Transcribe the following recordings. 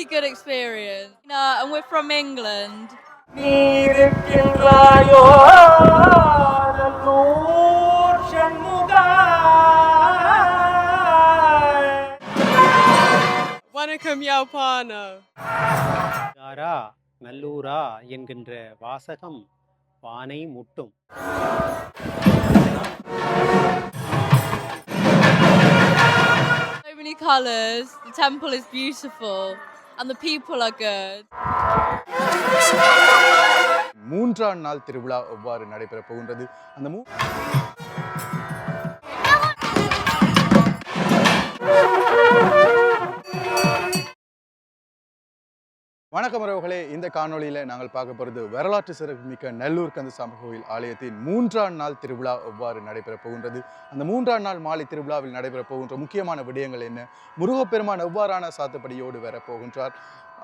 good experience. And we're from England. வணக்கம் யாழ்ப்பாண. யாரா நல்லூரா என்கின்ற வாசகம் வானை முட்டும். So many colours, the temple is beautiful and the people are good. மூன்றாம் நாள் திருவிழா எவ்வாறு நடைபெற போகின்றது? அந்த வணக்கம் உறவுகளே, இந்த காணொளியில் நாங்கள் பார்க்க போகிறது வரலாற்று சிறப்புமிக்க நல்லூர் கந்தசாமி கோவில் ஆலயத்தின் மூன்றாம் நாள் திருவிழா எவ்வாறு நடைபெற போகின்றது, அந்த மூன்றாம் நாள் மாலை திருவிழாவில் நடைபெற போகின்ற முக்கியமான விடயங்கள் என்ன, முருகப்பெருமான் எவ்வாறான சாத்துப்படியோடு வரப்போகின்றார்,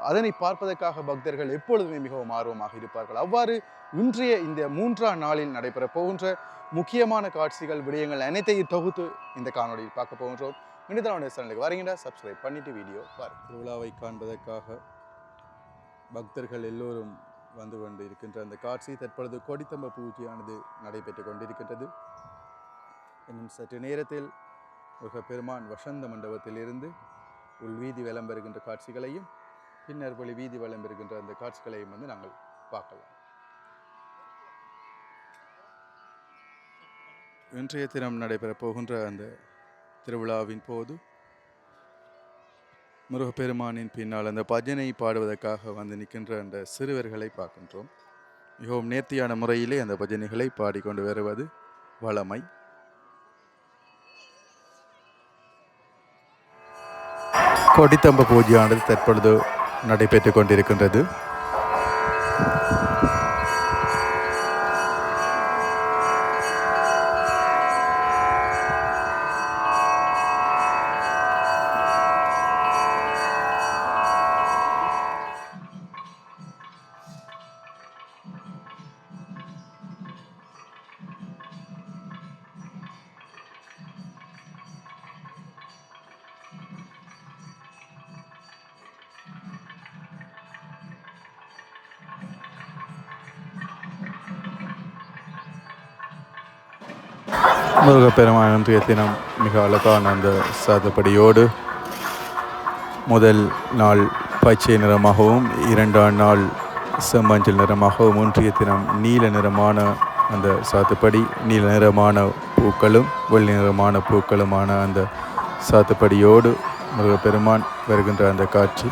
அதனை பார்ப்பதற்காக பக்தர்கள் எப்பொழுதுமே மிகவும் ஆர்வமாக இருப்பார்கள். அவ்வாறு இன்றைய இந்த மூன்றாம் நாளில் நடைபெற போகின்ற முக்கியமான காட்சிகள் விடயங்கள் அனைத்தையும் தொகுத்து இந்த காணொளியில் பார்க்க போகின்றோம். இணையதள சேனலுக்கு வரீங்கன்னா சப்ஸ்கிரைப் பண்ணிட்டு வீடியோ பாருங்கள். திருவிழாவை காண்பதற்காக பக்தர்கள் எல்லோரும் வந்து கொண்டு இருக்கின்ற அந்த காட்சி தற்பொழுது கொடித்தம்ப பூஜையானது நடைபெற்று கொண்டிருக்கின்றது. இன்னும் சற்று நேரத்தில் முருகப்பெருமான் வசந்த மண்டபத்தில் இருந்து உள்வீதி வலம் பெறுகின்ற காட்சிகளையும் பின்னர் வெளி வீதி வலம் பெறுகின்ற அந்த காட்சிகளையும் வந்து நாங்கள் பார்க்கலாம். இன்றைய தினம் நடைபெறப் போகின்ற அந்த திருவிழாவின் போது முருகப்பெருமானின் பின்னால் அந்த பஜனை பாடுவதற்காக வந்து நிற்கின்ற அந்த சிறுவர்களை பார்க்கின்றோம். மிகவும் நேர்த்தியான முறையிலே அந்த பஜனைகளை பாடிக்கொண்டு வருவது வழமை. கொடித்தம்ப பூஜையானது தற்பொழுது நடைபெற்று கொண்டிருக்கின்றது. முருகப்பெருமான் இன்றைய தினம் மிக அழகான அந்த சாதப்படியோடு முதல் நாள் பச்சை நிறமாகவும் இரண்டாம் நாள் செம்மஞ்சள் நிறமாகவும் இன்றைய தினம் நீல நிறமான அந்த சாத்துப்படி நீல நிறமான பூக்களும் வெள்ளை நிறமான பூக்களுமான அந்த சாத்துப்படியோடு முருகப்பெருமான் வருகின்ற அந்த காட்சி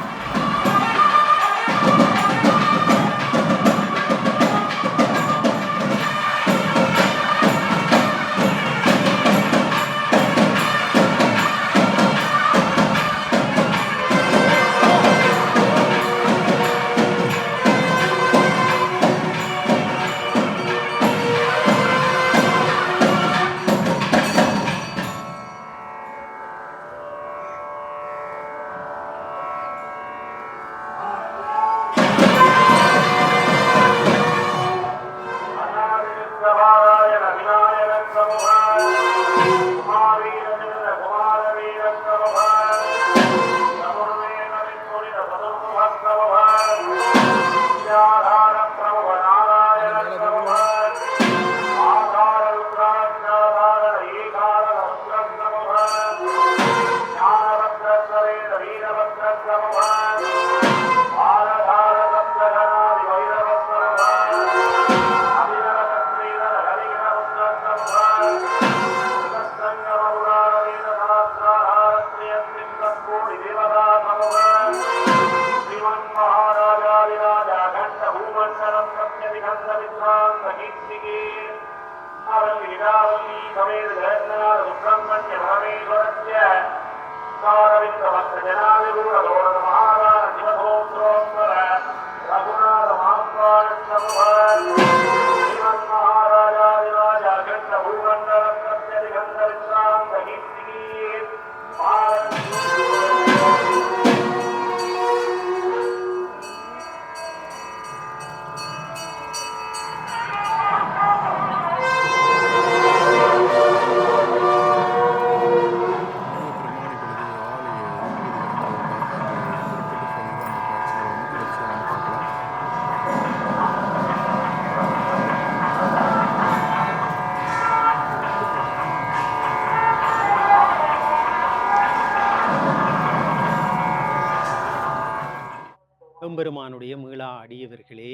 எம்பெருமானுடைய மீளா அடியவர்களே,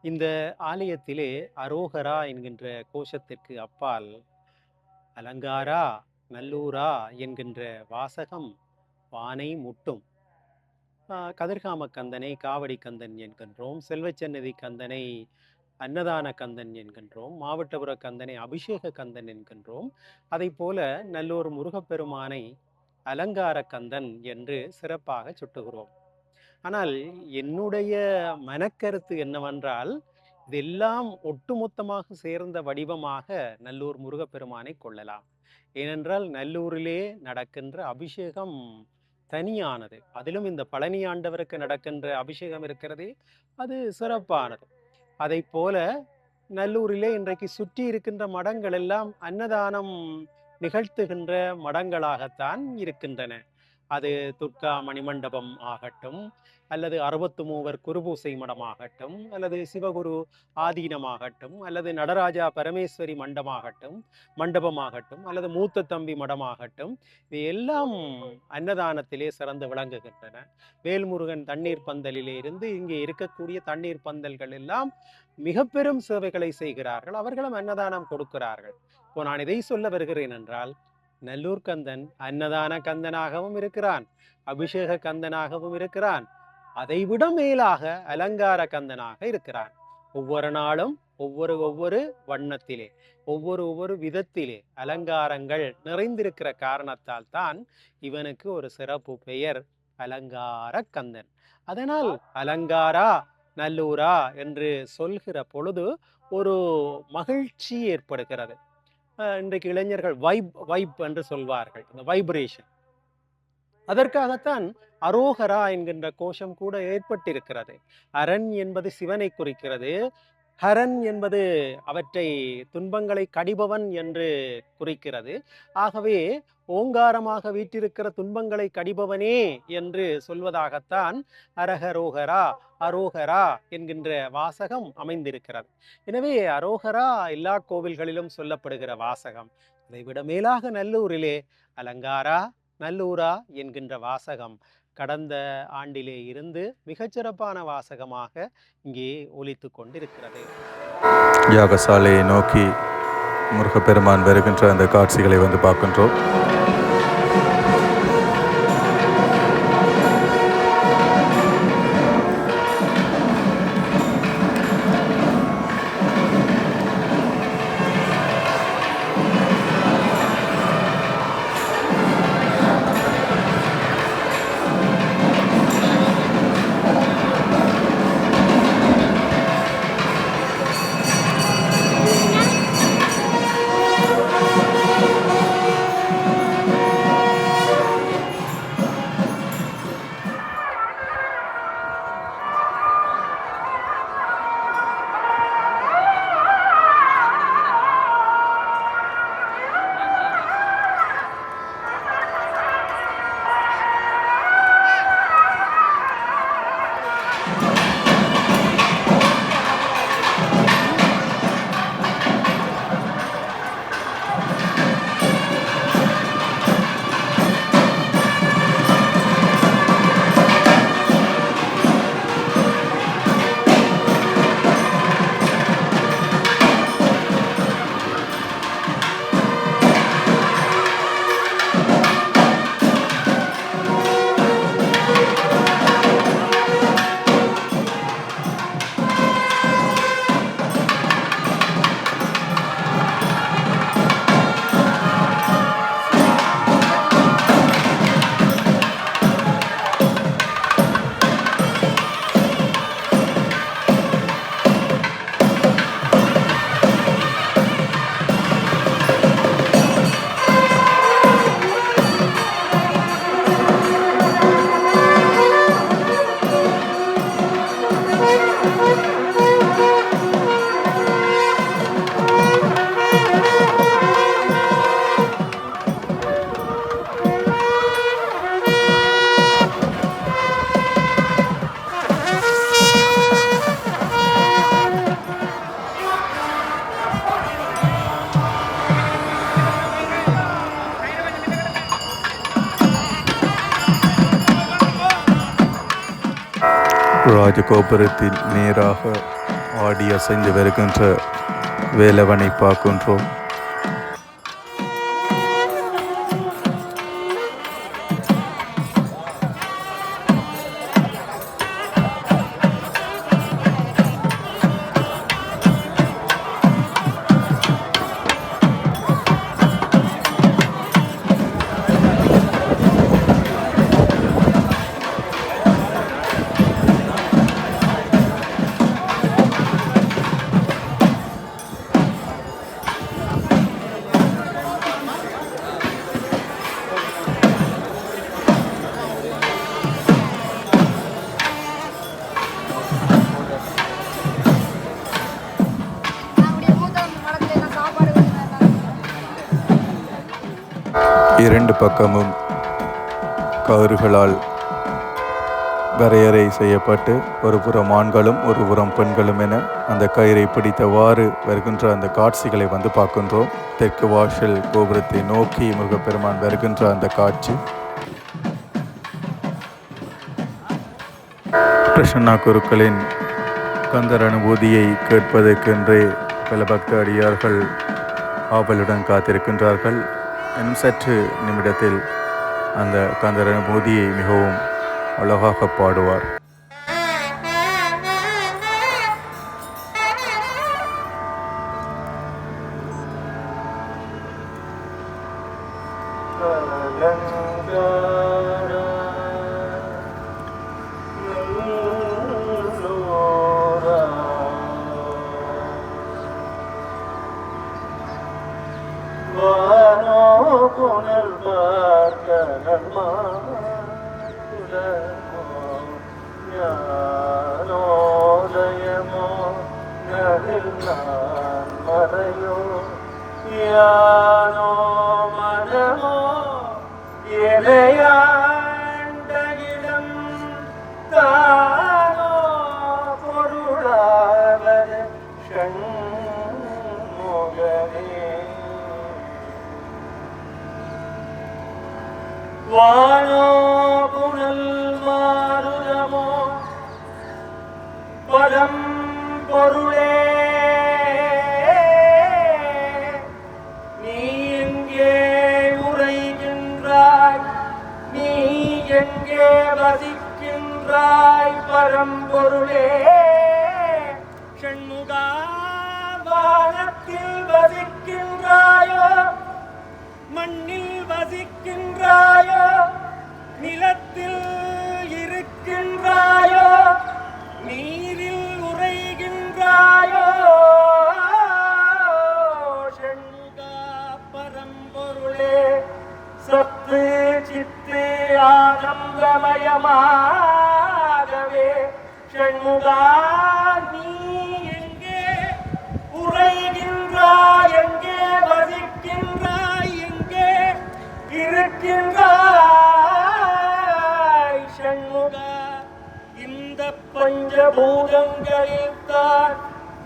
இந்த ஆலயத்திலே அரோகரா என்கின்ற கோஷத்திற்கு அப்பால் அலங்காரா நல்லூரா என்கின்ற வாசகம் வானை முட்டும். கதிர்காம கந்தனை காவடி கந்தன் என்கின்றோம், செல்வச்சன்னதி கந்தனை அன்னதான கந்தன் என்கின்றோம், மாவட்டபுர கந்தனை அபிஷேக கந்தன் என்கின்றோம். அதை போல நல்லூர் முருகப்பெருமானை அலங்கார கந்தன் என்று சிறப்பாக சுட்டுகிறோம். ஆனால் என்னுடைய மனக்கருத்து என்னவென்றால், இதெல்லாம் ஒட்டுமொத்தமாக சேர்ந்த வடிவமாக நல்லூர் முருகப்பெருமானை கொள்ளலாம். ஏனென்றால் நல்லூரிலே நடக்கின்ற அபிஷேகம் தனியானது. அதிலும் இந்த பழனி ஆண்டவருக்கு நடக்கின்ற அபிஷேகம் இருக்கிறதே, அது சிறப்பானது. அதை போல நல்லூரிலே இன்றைக்கு சுற்றி இருக்கின்ற மடங்கள் எல்லாம் அன்னதானம் நிகழ்த்துகின்ற மடங்களாகத்தான் இருக்கின்றன. அது துர்கா மணிமண்டபம் ஆகட்டும், அல்லது 63 குருபூசை மடமாகட்டும், அல்லது சிவகுரு ஆதீனமாகட்டும், அல்லது நடராஜா பரமேஸ்வரி மண்டபமாகட்டும், அல்லது மூத்த தம்பி மடமாகட்டும், இது எல்லாம் அன்னதானத்திலே சிறந்து விளங்குகின்றன. வேல்முருகன் தண்ணீர் பந்தலிலே இருந்து இங்கே இருக்கக்கூடிய தண்ணீர் பந்தல்கள் எல்லாம் மிக பெரும் சேவைகளை செய்கிறார்கள். அவர்களும் அன்னதானம் கொடுக்கிறார்கள். இப்போ நான் இதை சொல்ல வருகிறேன் என்றால், நல்லூர் கந்தன் அன்னதான கந்தனாகவும் இருக்கிறான், அபிஷேக கந்தனாகவும் இருக்கிறான், அதைவிட மேலாக அலங்கார கந்தனாக இருக்கிறான். ஒவ்வொரு நாளும் ஒவ்வொரு வண்ணத்திலே ஒவ்வொரு விதத்திலே அலங்காரங்கள் நிறைந்திருக்கிற காரணத்தால் தான் இவனுக்கு ஒரு சிறப்பு பெயர் அலங்கார கந்தன். அதனால் அலங்காரா நல்லூரா என்று சொல்கிற பொழுது ஒரு மகிழ்ச்சி ஏற்படுகிறது. இன்றைக்கு இளைஞர்கள் வைப் என்று சொல்வார்கள், இந்த வைப்ரேஷன். அதற்காகத்தான் அரோகரா என்கின்ற கோஷம் கூட ஏற்பட்டிருக்கிறது. அரண் என்பது சிவனை குறிக்கிறது, ஹரன் என்பது அவற்றை துன்பங்களை கடிபவன் என்று குறிக்கிறது. ஆகவே ஓங்காரமாக வீற்றிருக்கிற துன்பங்களை கடிபவனே என்று சொல்வதாகத்தான் அரகரோகரா அரோகரா என்கின்ற வாசகம் அமைந்திருக்கிறது. எனவே அரோகரா எல்லா கோவில்களிலும் சொல்லப்படுகிற வாசகம். அதைவிட மேலாக நல்லூரிலே அலங்காரா நல்லூரா என்கின்ற வாசகம் கடந்த ஆண்டிலே இருந்து மிகச்சிறப்பான வாசகமாக இங்கே ஒலித்து கொண்டிருக்கிறது. யாகசாலையை நோக்கி முருகப்பெருமான் வருகின்ற அந்த காட்சிகளை வந்து பார்க்கின்றோம். ராஜகோபுரத்தின் நேராக ஆடி அசைந்து வருகின்ற வேலவனை பார்க்கின்றோம். இரண்டு பக்கமும் கயிறுகளால் வரையறை செய்யப்பட்டு ஒரு புறம் ஆண்களும் ஒரு புறம் பெண்களும் என அந்த கயிறை பிடித்தவாறு வருகின்ற அந்த காட்சிகளை பார்க்கின்றோம். தெற்கு வாசல் கோபுரத்தை நோக்கி முருகப்பெருமான் வருகின்ற அந்த காட்சி பிரசன்னா குருக்களின் கந்தர் அனுபூதியை கேட்பதற்கென்றே பல பக்த அடியார்கள் ஆவலுடன் காத்திருக்கின்றார்கள். இன்னும் சற்று நிமிடத்தில் அந்த கந்தர் அனுபூதியை மிகவும் அழகாக பாடுவார். வானோ புனல் மாருதமோ பரம் பொருளே நீ எங்கே உரைகின்றாய், நீ எங்கே வசிக்கின்றாய் பரம்பொருளே. ஷண்முகா வானத்தில் வசிக்கின்றாயோ, மண்ணில் வசிக்கின்றாயோ, நிலத்தில் இருக்கின்றாயோ, நீரில் உறைகின்றாயோ. ஷண்முகா பரம்பொருளே, சத்து சித்து ஆனந்தமயமாகவே ஷண்முகா நீ எங்கே உறைகின்றாய், எங்கே வசிக்கின்றாய், எங்கே இருக்கின்றாய் ஷண்முகா. இந்த பஞ்சபூதங்களில் தான்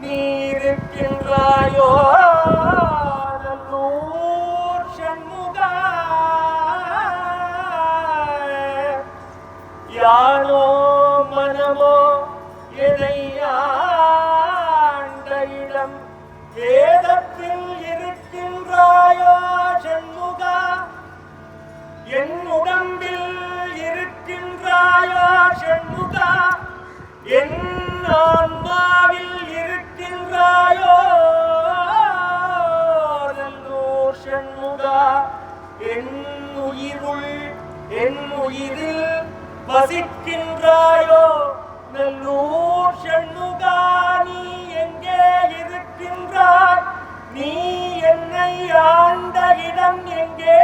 நீ இருக்கின்றாயோ நல்லூர் ஷண்முகா. யானோ மனமோ எதை ஆண்ட இடம், வேதத்தில் இருக்கின்றாயோ ஷண்முகா. என் உடம்பில் இருக்கின்றாயோ ஷண்முகா, என் ஆன்மாவில் இருக்கின்றாயோ நல்லூர் ஷண்முகா. என் உயிருள் என் உயிரில் வசிக்கின்றாயோ நல்லூர் ஷண்முகா. நீ எங்கே இருக்கின்றாய், நீ என்னை ஆண்ட இடம் எங்கே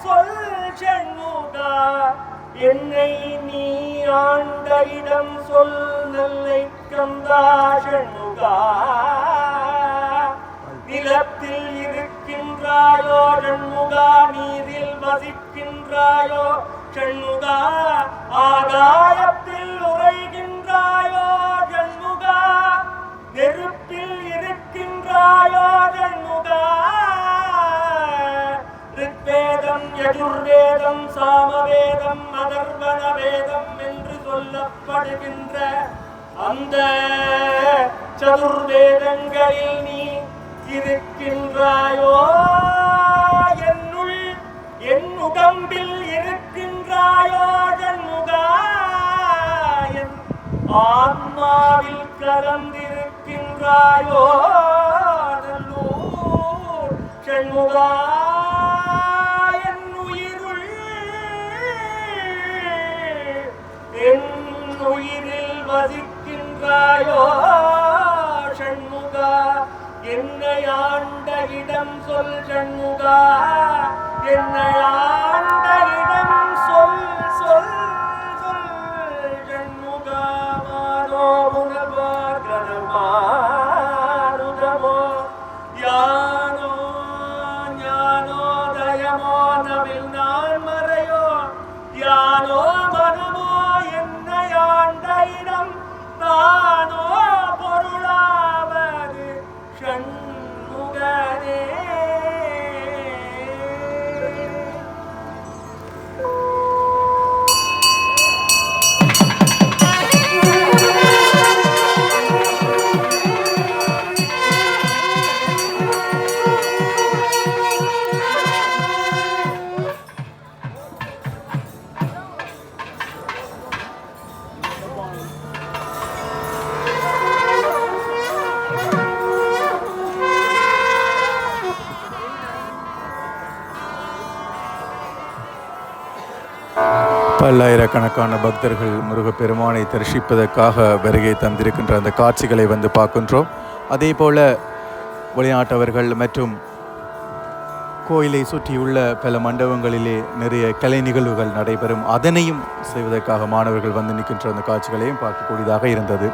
சொல் ஷண்முகா. என்னை நீ ஆண்ட இடம் சொல் நெல்லை கந்தா ஷண்முகா. நிலத்தில் இருக்கின்றாயோ ஷண்முகா, நீரில் வசிக்கின்றாயோ ஷண்முகா. ஆகாயத்தில் உறைகின்றாயோ ஷண்முகா, நெருப்பில் இருக்கின்றாயோ ஷண்முகா. ரிக்வேதம் யஜுர்வேதம் சாமவேதம் அதர்வண வேதம் என்று சொல் சொல்லப்படுகின்ற அந்த சதுர்வேதங்களில் நீ இருக்கின்றாயோ, என்னுள் என் உடம்பில் இருக்கின்றாயோ சண்முகா, என் ஆன்மாவில் கலந்திருக்கின்றாயோ நல்லூர் சண்முகா, என் உயிருள் என் உயிரில் வசிக்கின்றாயோ சண்முகா, என்னை ஆண்ட இடம் சொல் சண்முகா, என்னை ஆண்ட இடம் சொல் சொல் சொல் சண்முகா, மானோ முனல்வார் கடமாருதமோ யானோ ஞானோதயமோ நவில் நான் மறையோ யானோ மனமோ என்னை ஆண்ட இடம் தானோ பொருளாவது ஷண்முகனே. பல்லாயிரக்கணக்கான பக்தர்கள் முருகப்பெருமானை தரிசிப்பதற்காக வருகை தந்திருக்கின்ற அந்த காட்சிகளை வந்து பார்க்கின்றோம். அதே போல வெளிநாட்டவர்கள் மற்றும் கோயிலை சுற்றியுள்ள பல மண்டபங்களிலே நிறைய கலை நிகழ்வுகள் நடைபெறும். அதனையும் செய்வதற்காக மாணவர்கள் வந்து நிற்கின்ற அந்த காட்சிகளையும் பார்க்கக்கூடியதாக இருந்தது.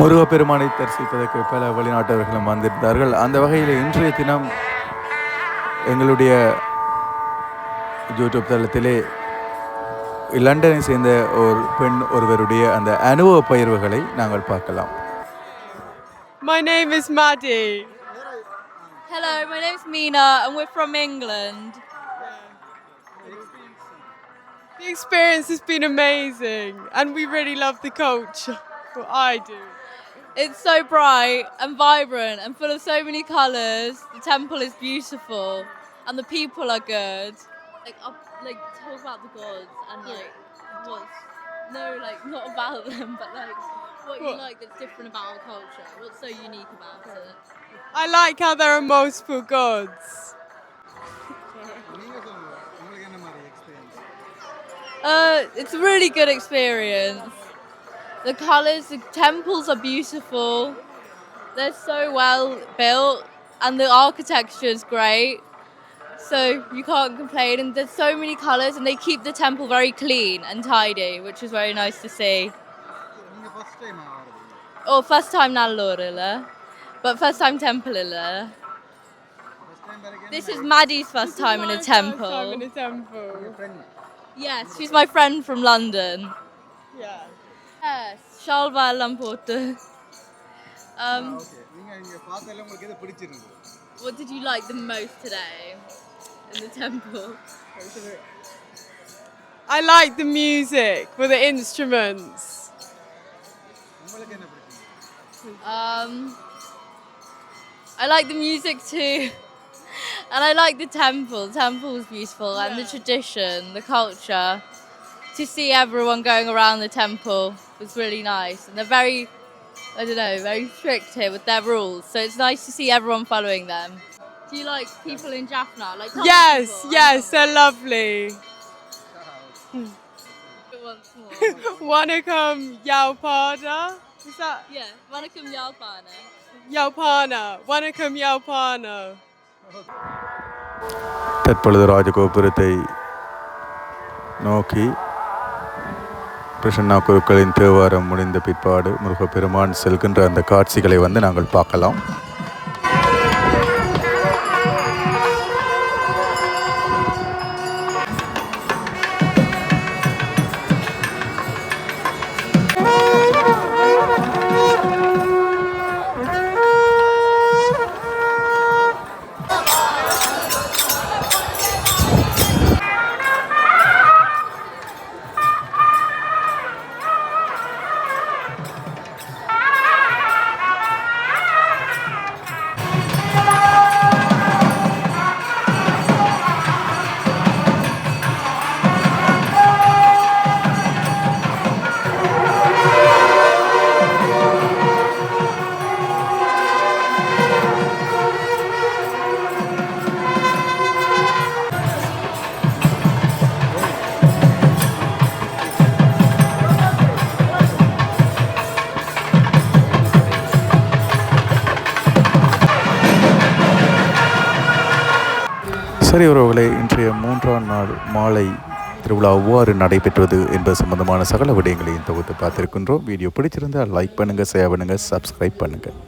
முருகப்பெருமானை தரிசிப்பதற்கு பல வெளிநாட்டவர்களும் வந்திருந்தார்கள். அந்த வகையில் இன்றைய தினம் எங்களுடைய யூடியூப் தளத்திலே லண்டனை சேர்ந்த ஒரு பெண் ஒருவருடைய அந்த அனுபவ பயிர்வுகளை நாங்கள் பார்க்கலாம். My name is Maddie. Hello, my name's Mina and we're from England. The experience has been amazing and we really love the culture. Well, I do. It's so bright and vibrant and full of so many colours. The temple is beautiful and the people are good. Like talk about the gods and like what's not about them, but like what you like that's different about our culture. What's so unique about it? I like how there are multiple gods. It's a really good experience. The colours, the temples are beautiful. They're so well built and the architecture is great. So you can't complain. And there's so many colours and they keep the temple very clean and tidy, which is very nice to see. Oh, first time Nallur illa. But first time temple illa. This is Maddie's first time in a temple. First time in a temple. Yes, she's my friend from London. Yeah. Yes, Shalva Lampotu. நீங்கள் இங்கே பார்த்தாலே உங்களுக்கு எது பிடிச்சிருந்தது? What did you like the most today in the temple? I like the music with the instruments. உங்களுக்கு என்ன பிடிச்சிருந்தது? I like the music too. And I like the temple. The temple was beautiful, and the tradition, the culture. To see everyone going around the temple was really nice. And they're very, I don't know, very strict here with their rules. So it's nice to see everyone following them. Do you like people in Jaffna? Like Tamil Yes, people? yes, they're lovely. Once more. Wanna come Yaupada? Is that Yeah, Vanakkam Yalpana. Yaupana? Wanna come Yaupana? தற்பொழுது ராஜகோபுரத்தை நோக்கி பிரசன்னா குருக்களின் தேவாரம் முடிந்த பிற்பாடு முருகப்பெருமான் செல்கின்ற அந்த காட்சிகளை வந்து நாங்கள் பார்க்கலாம். சரி உறவுகளே, இன்றைய 3ஆம் நாள் மாலை திருவிழா எவ்வாறு நடைபெற்றது என்பது சம்பந்தமான சகல விடயங்களையும் தொகுத்து பார்த்திருக்கின்றோம். வீடியோ பிடிச்சிருந்தால் லைக் பண்ணுங்கள், ஷேர் பண்ணுங்கள், சப்ஸ்கிரைப் பண்ணுங்கள்.